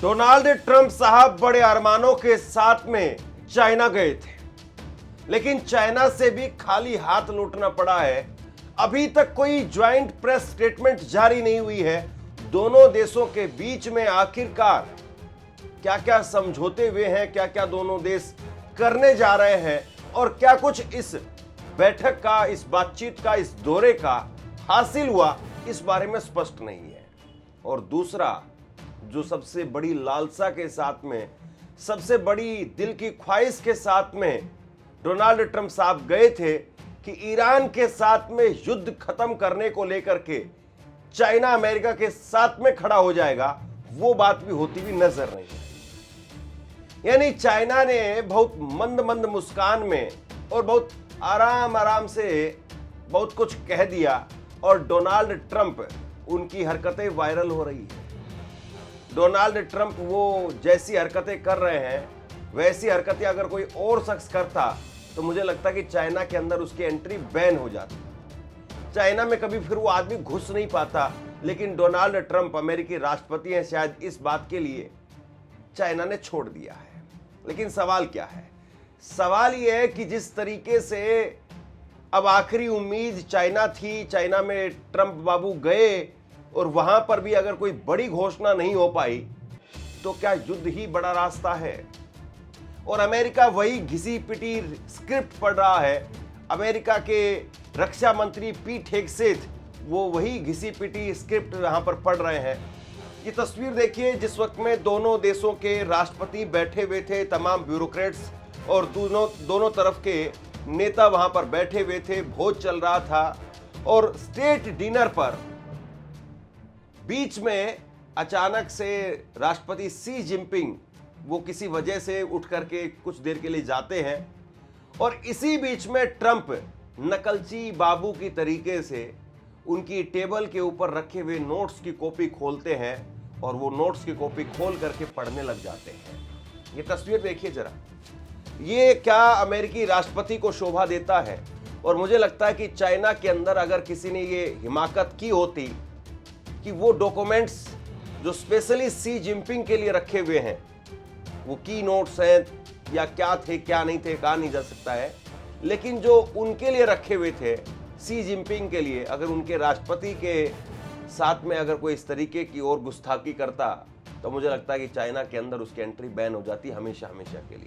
Donald Trump साहब बड़े अरमानों के साथ में चाइना गए थे, लेकिन चाइना से भी खाली हाथ लौटना पड़ा है। अभी तक कोई ज्वाइंट प्रेस स्टेटमेंट जारी नहीं हुई है। दोनों देशों के बीच में आखिरकार क्या क्या समझौते हुए हैं, क्या क्या दोनों देश करने जा रहे हैं और क्या कुछ इस बैठक का, इस बातचीत का, इस दौरे का हासिल हुआ, इस बारे में स्पष्ट नहीं है। और दूसरा, जो सबसे बड़ी लालसा के साथ में, सबसे बड़ी दिल की ख्वाहिश के साथ में डोनाल्ड ट्रंप साहब गए थे कि ईरान के साथ में युद्ध खत्म करने को लेकर के चाइना अमेरिका के साथ में खड़ा हो जाएगा, वो बात भी होती हुई नजर नहीं आई। यानी चाइना ने बहुत मंद मंद मुस्कान में और बहुत आराम आराम से बहुत कुछ कह दिया और डोनाल्ड ट्रंप, उनकी हरकतें वायरल हो रही है। डोनाल्ड ट्रंप वो जैसी हरकतें कर रहे हैं, वैसी हरकतें अगर कोई और शख्स करता तो मुझे लगता कि चाइना के अंदर उसकी एंट्री बैन हो जाती। चाइना में कभी फिर वो आदमी घुस नहीं पाता, लेकिन डोनाल्ड ट्रंप अमेरिकी राष्ट्रपति हैं, शायद इस बात के लिए चाइना ने छोड़ दिया है। लेकिन सवाल क्या है? सवाल ये है कि जिस तरीके से अब आखिरी उम्मीद चाइना थी, चाइना में ट्रंप बाबू गए और वहां पर भी अगर कोई बड़ी घोषणा नहीं हो पाई तो क्या युद्ध ही बड़ा रास्ता है? और अमेरिका वही घिसी पिटी स्क्रिप्ट पढ़ रहा है। अमेरिका के रक्षा मंत्री पीट हेगसेथ वो वही घिसी पिटी स्क्रिप्ट यहां पर पढ़ रहे हैं। ये तस्वीर देखिए, जिस वक्त में दोनों देशों के राष्ट्रपति बैठे हुए थे, तमाम ब्यूरोक्रेट्स और दोनों तरफ के नेता वहां पर बैठे हुए थे, भोज चल रहा था और स्टेट डिनर पर बीच में अचानक से राष्ट्रपति शी जिनपिंग वो किसी वजह से उठ करके कुछ देर के लिए जाते हैं और इसी बीच में ट्रंप नकलची बाबू की तरीके से उनकी टेबल के ऊपर रखे हुए नोट्स की कॉपी खोलते हैं और वो नोट्स की कॉपी खोल करके पढ़ने लग जाते हैं। ये तस्वीर देखिए जरा, ये क्या अमेरिकी राष्ट्रपति को शोभा देता है? और मुझे लगता है कि चाइना के अंदर अगर किसी ने ये हिमाकत की होती कि वो डॉक्यूमेंट्स जो स्पेशली शी जिनपिंग के लिए रखे हुए हैं, वो की नोट्स हैं या क्या थे क्या नहीं थे, कहा नहीं जा सकता है, लेकिन जो उनके लिए रखे हुए थे शी जिनपिंग के लिए, अगर उनके राष्ट्रपति के साथ में अगर कोई इस तरीके की और गुस्ताखी करता तो मुझे लगता है कि चाइना के अंदर उसकी एंट्री बैन हो जाती हमेशा हमेशा के लिए।